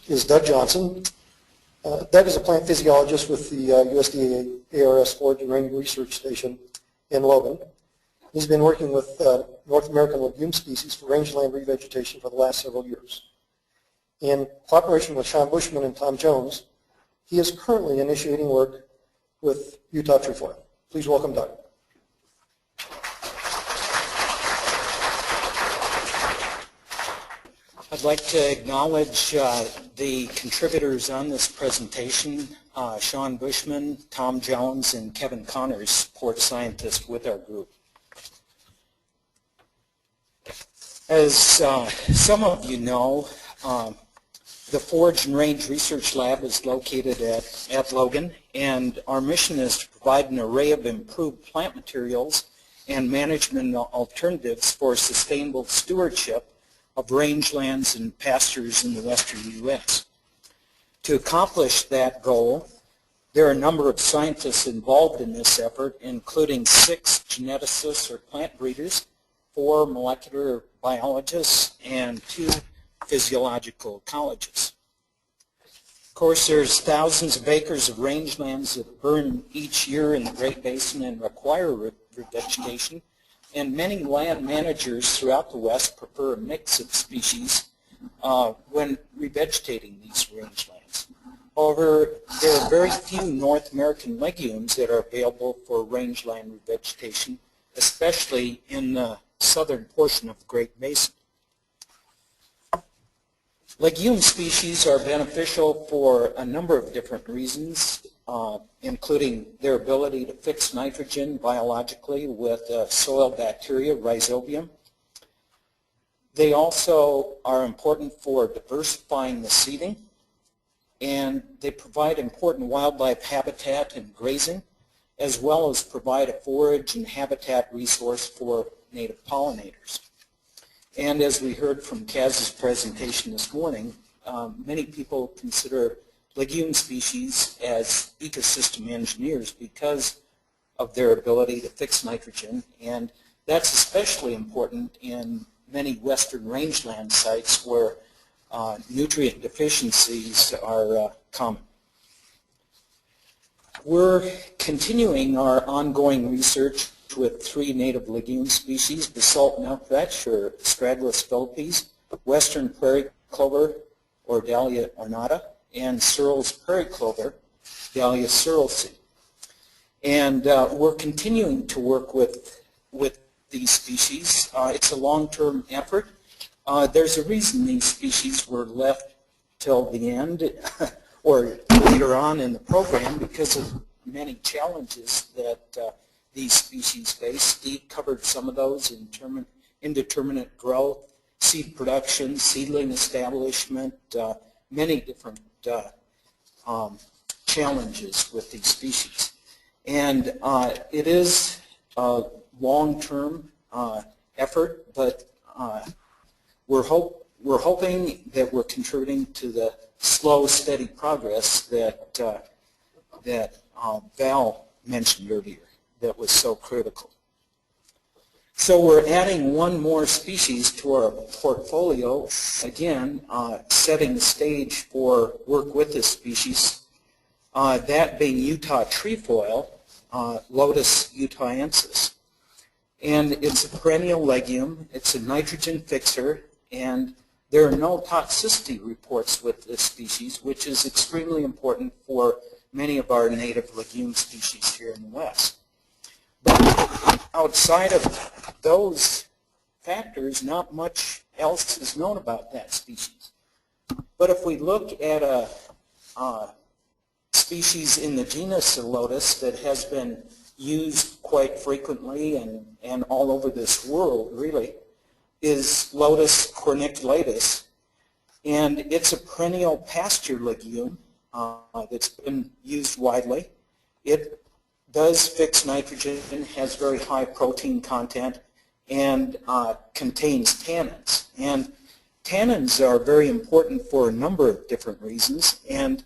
is Doug Johnson. Doug is a plant physiologist with the USDA-ARS Forage and Range Research Station in Logan. He's been working with North American legume species for rangeland revegetation for the last several years. In cooperation with Sean Bushman and Tom Jones, he is currently initiating work with Utah Trefoil. Please welcome Doug. I'd like to acknowledge the contributors on this presentation, Sean Bushman, Tom Jones, and Kevin Connors, support scientists with our group. As some of you know, the Forage and Range Research Lab is located at Logan, and our mission is to provide an array of improved plant materials and management alternatives for sustainable stewardship of rangelands and pastures in the western U.S. To accomplish that goal, there are a number of scientists involved in this effort, including 6 geneticists or plant breeders, 4 molecular biologists, and 2 physiological ecologists. Of course, there's thousands of acres of rangelands that burn each year in the Great Basin and require revegetation, and many land managers throughout the West prefer a mix of species when revegetating these rangelands. However, there are very few North American legumes that are available for rangeland revegetation, especially in the southern portion of the Great Basin. Legume species are beneficial for a number of different reasons, including their ability to fix nitrogen biologically with soil bacteria, rhizobium. They also are important for diversifying the seeding, and they provide important wildlife habitat and grazing, as well as provide a forage and habitat resource for native pollinators. And as we heard from Kaz's presentation this morning, many people consider legume species as ecosystem engineers because of their ability to fix nitrogen, and that's especially important in many western rangeland sites where nutrient deficiencies are common. We're continuing our ongoing research with 3 native legume species, the salt milkvetch, or Astragalus philippes, western prairie clover, or Dahlia ornata, and Searle's prairie clover, Dahlia searlesii. And we're continuing to work with these species. It's a long-term effort. There's a reason these species were left till the end or later on in the program, because of many challenges that these species face. Steve covered some of those: indeterminate growth, seed production, seedling establishment, many different challenges with these species. And it is a long-term effort, but we're hoping that we're contributing to the slow, steady progress that Val mentioned earlier that was so critical. So we're adding 1 more species to our portfolio, again, setting the stage for work with this species, that being Utah Trefoil, Lotus utahensis. And it's a perennial legume, it's a nitrogen fixer, and there are no toxicity reports with this species, which is extremely important for many of our native legume species here in the West. But outside of those factors, not much else is known about that species. But if we look at a species in the genus of Lotus that has been used quite frequently and all over this world, really, is Lotus corniculatus. And it's a perennial pasture legume that's been used widely. It does fix nitrogen, has very high protein content, and contains tannins. And tannins are very important for a number of different reasons, and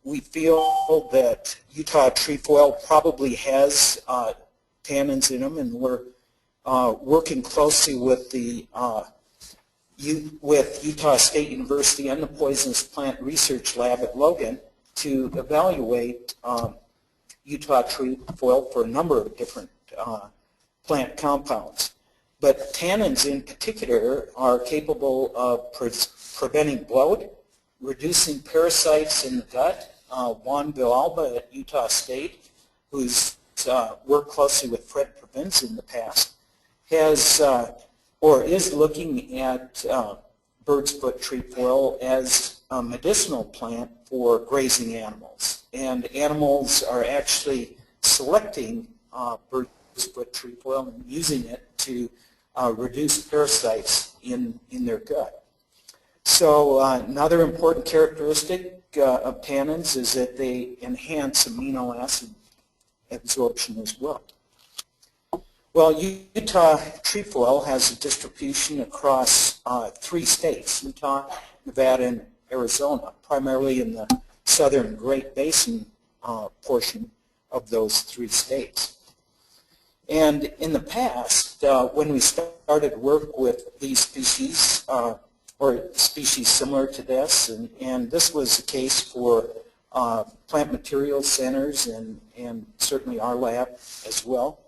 we feel that Utah Trefoil probably has tannins in them, and we're working closely with the with Utah State University and the Poisonous Plant Research Lab at Logan to evaluate Utah trefoil for a number of different plant compounds. But tannins in particular are capable of preventing bloat, reducing parasites in the gut. Juan Villalba at Utah State, who's worked closely with Fred Provins in the past, has or is looking at bird's foot trefoil as a medicinal plant for grazing animals. And animals are actually selecting bird's foot trefoil and using it to reduce parasites in their gut. So another important characteristic of tannins is that they enhance amino acid absorption as well. Well, Utah trefoil has a distribution across 3 states, Utah, Nevada, and Arizona, primarily in the southern Great Basin portion of those 3 states. And in the past, when we started work with these species, or species similar to this, and this was the case for plant materials centers and certainly our lab as well,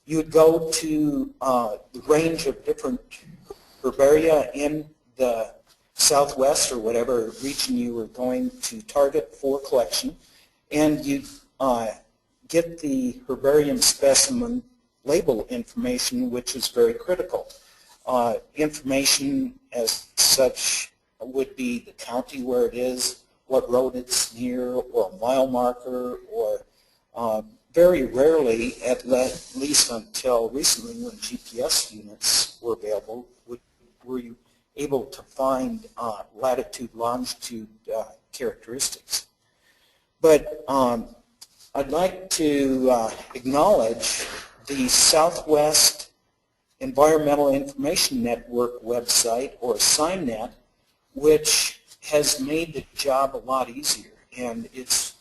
you would go to the range of different herbaria in the southwest or whatever region you were going to target for collection, and you'd get the herbarium specimen label information, which is very critical. Information as such would be the county where it is, what road it's near, or a mile marker, or very rarely, at least until recently when GPS units were available, were you able to find latitude, longitude characteristics. But I'd like to acknowledge the Southwest Environmental Information Network website, or SEINet, which has made the job a lot easier. And its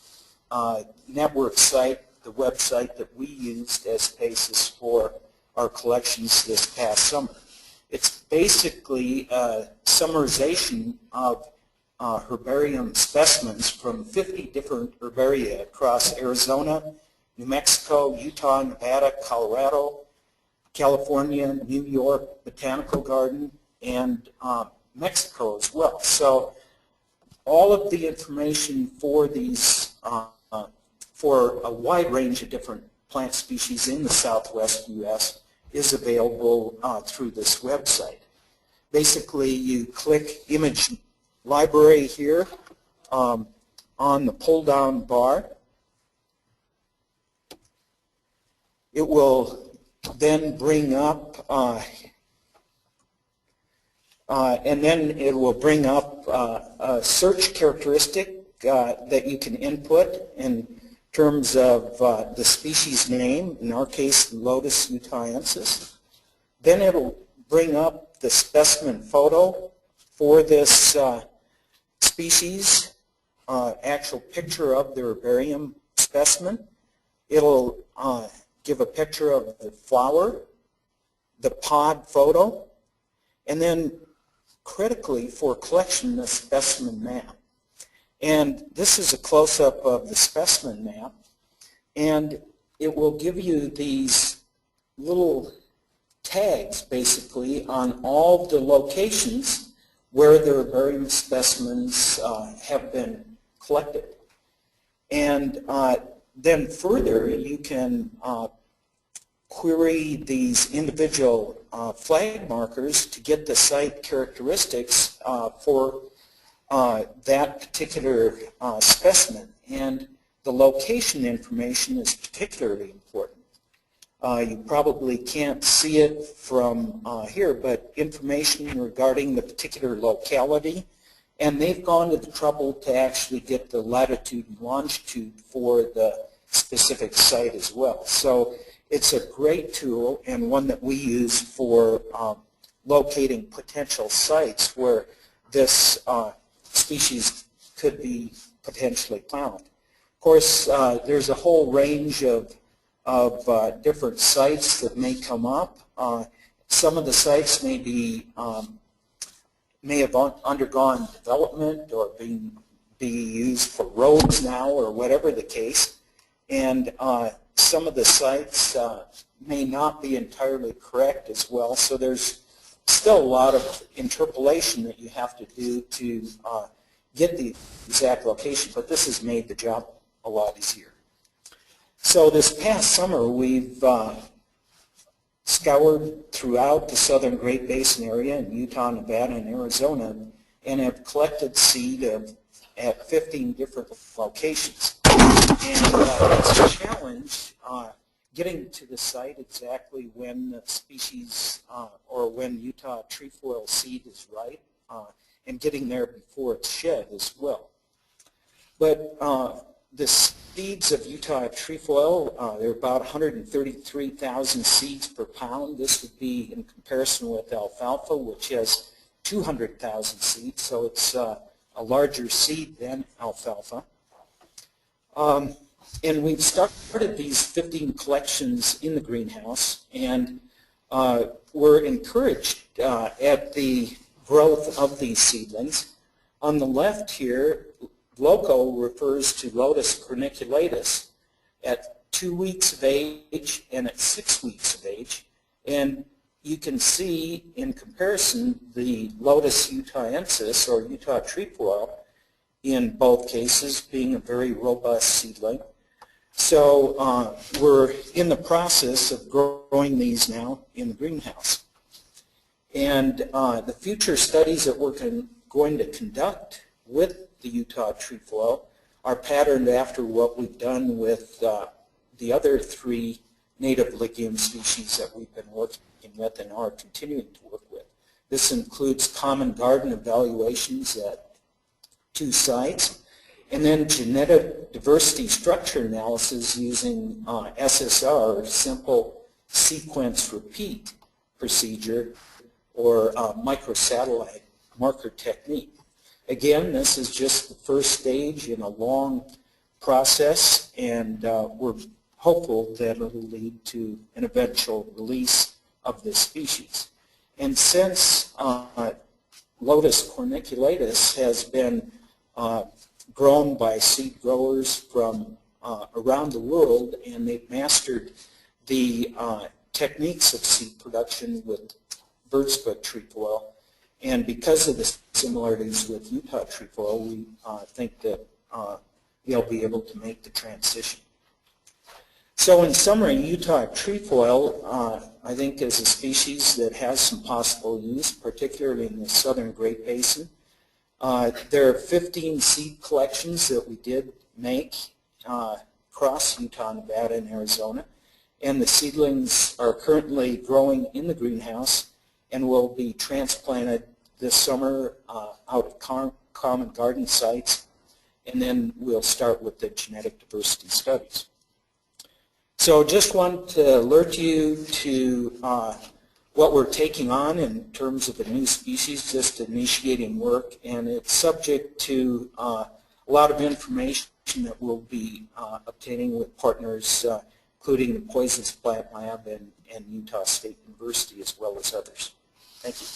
network site, the website that we used as basis for our collections this past summer. It's basically a summarization of herbarium specimens from 50 different herbaria across Arizona, New Mexico, Utah, Nevada, Colorado, California, New York Botanical Garden, and Mexico as well. So all of the information for these, for a wide range of different plant species in the southwest U.S. is available through this website. Basically, you click Image Library here on the pull-down bar. It will then bring up, and then it will bring up a search characteristic that you can input in terms of the species name, in our case, Lotus utahensis. Then it will bring up the specimen photo for this species, actual picture of the herbarium specimen. It'll give a picture of the flower, the pod photo, and then critically for collection, the specimen map. And this is a close-up of the specimen map, and it will give you these little tags basically on all the locations where the herbarium specimens have been collected. And then further, you can query these individual flag markers to get the site characteristics for that particular specimen. And the location information is particularly important. You probably can't see it from here, but information regarding the particular locality, and they've gone to the trouble to actually get the latitude and longitude for the specific site as well. So it's a great tool and one that we use for locating potential sites where this species could be potentially found. Of course, there's a whole range of different sites that may come up. Some of the sites may be may have undergone development or be used for roads now or whatever the case. And some of the sites may not be entirely correct as well. So there's still a lot of interpolation that you have to do to get the exact location, but this has made the job a lot easier. So this past summer, we've scoured throughout the southern Great Basin area in Utah, Nevada, and Arizona, and have collected seed at 15 different locations. And it's a challenge getting to the site exactly when the species or when Utah trefoil seed is ripe, and getting there before it's shed as well. But the seeds of Utah trefoil, they're about 133,000 seeds per pound. This would be in comparison with alfalfa, which has 200,000 seeds, so it's a larger seed than alfalfa. And we've started these 15 collections in the greenhouse, and we're encouraged at the growth of these seedlings. On the left here, Loco refers to Lotus corniculatus at 2 weeks of age and at 6 weeks of age. And you can see in comparison the Lotus utahensis or Utah trefoil in both cases being a very robust seedling. So we're in the process of growing these now in the greenhouse. And the future studies that we're going to conduct with the Utah trefoil are patterned after what we've done with the other 3 native legume species that we've been working with and are continuing to work with. This includes common garden evaluations at 2 sites, and then genetic diversity structure analysis using SSR, simple sequence repeat procedure, or microsatellite marker technique. Again, this is just the first stage in a long process, and we're hopeful that it will lead to an eventual release of this species. And since Lotus corniculatus has been grown by seed growers from around the world, and they've mastered the techniques of seed production with bird's foot trefoil, and because of the similarities with Utah trefoil, we think that they'll be able to make the transition. So in summary, Utah trefoil, I think, is a species that has some possible use, particularly in the southern Great Basin. There are 15 seed collections that we did make across Utah, Nevada, and Arizona, and the seedlings are currently growing in the greenhouse and will be transplanted this summer out of common garden sites, and then we'll start with the genetic diversity studies. So just want to alert you to what we're taking on in terms of a new species, just initiating work, and it's subject to a lot of information that we'll be obtaining with partners, including the Poisons Plant Lab and Utah State University, as well as others. Thank you.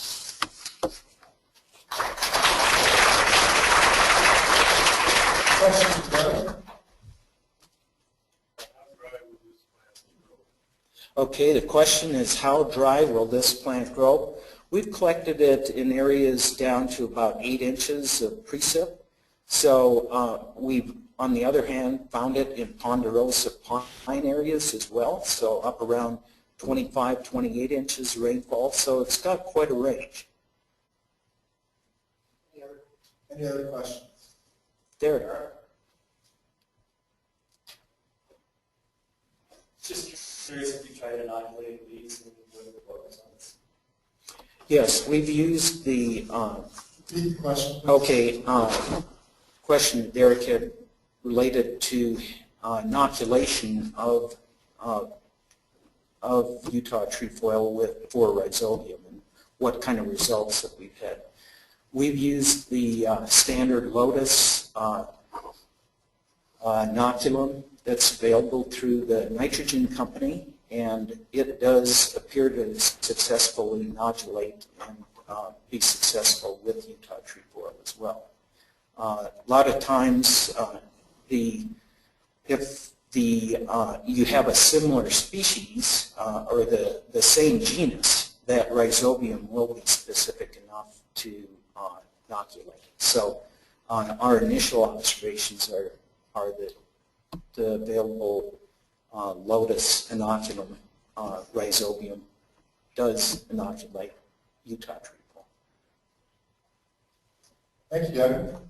Questions, Doug? Okay, the question is, how dry will this plant grow? We've collected it in areas down to about 8 inches of precip. So we've, on the other hand, found it in ponderosa pine areas as well, so up around 25, 28 inches rainfall, so it's got quite a range. Any other questions? There. Just curious if you tried to inoculate weeds and what results. Yes, we've used the, Repeat the question. okay, question that Derek had related to inoculation of Utah trefoil for rhizodium and what kind of results that we've had. We've used the standard Lotus inoculum that's available through the nitrogen company, and it does appear to successfully inoculate and be successful with Utah Trefoil as well. A lot of times, if you have a similar species or the same genus, that rhizobium will be specific enough to inoculate. So our initial observations are that the available Lotus inoculum rhizobium does inoculate Utah Trefoil. Thank you, Doug.